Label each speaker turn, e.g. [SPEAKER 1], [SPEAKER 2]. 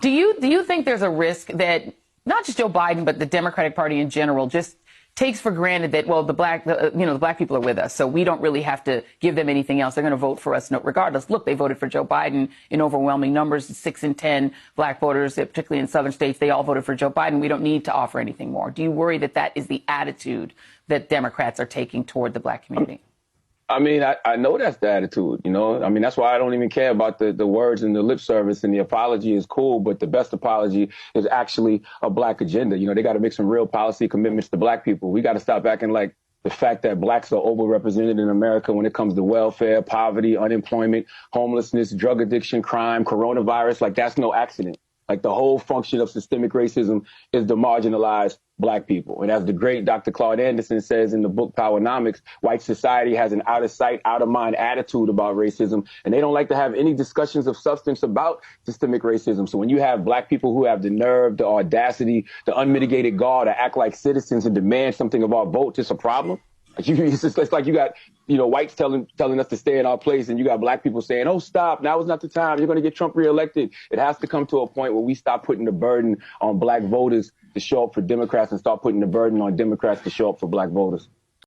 [SPEAKER 1] Do you think there's a risk that not just Joe Biden, but the Democratic Party in general just takes for granted that, well, the black people are with us, so we don't really have to give them anything else. They're going to vote for us regardless. Look, they voted for Joe Biden in overwhelming numbers, 6 in 10 black voters, particularly in southern states. They all voted for Joe Biden. We don't need to offer anything more. Do you worry that that is the attitude that Democrats are taking toward the black community?
[SPEAKER 2] I mean, I know that's the attitude, you know. I mean, that's why I don't even care about the words and the lip service, and the apology is cool, but the best apology is actually a black agenda. You know, they got to make some real policy commitments to black people. We got to stop acting like the fact that blacks are overrepresented in America when it comes to welfare, poverty, unemployment, homelessness, drug addiction, crime, coronavirus. Like, that's no accident. Like, the whole function of systemic racism is to marginalize black people. And as the great Dr. Claude Anderson says in the book Powernomics, white society has an out of sight, out of mind attitude about racism, and they don't like to have any discussions of substance about systemic racism. So when you have black people who have the nerve, the audacity, the unmitigated gall to act like citizens and demand something of our vote, it's a problem. It's like you got, you know, whites telling us to stay in our place, and you got black people saying, oh, stop, now is not the time, you're going to get Trump reelected. It has to come to a point where we stop putting the burden on black voters to show up for Democrats and start putting the burden on Democrats to show up for black voters.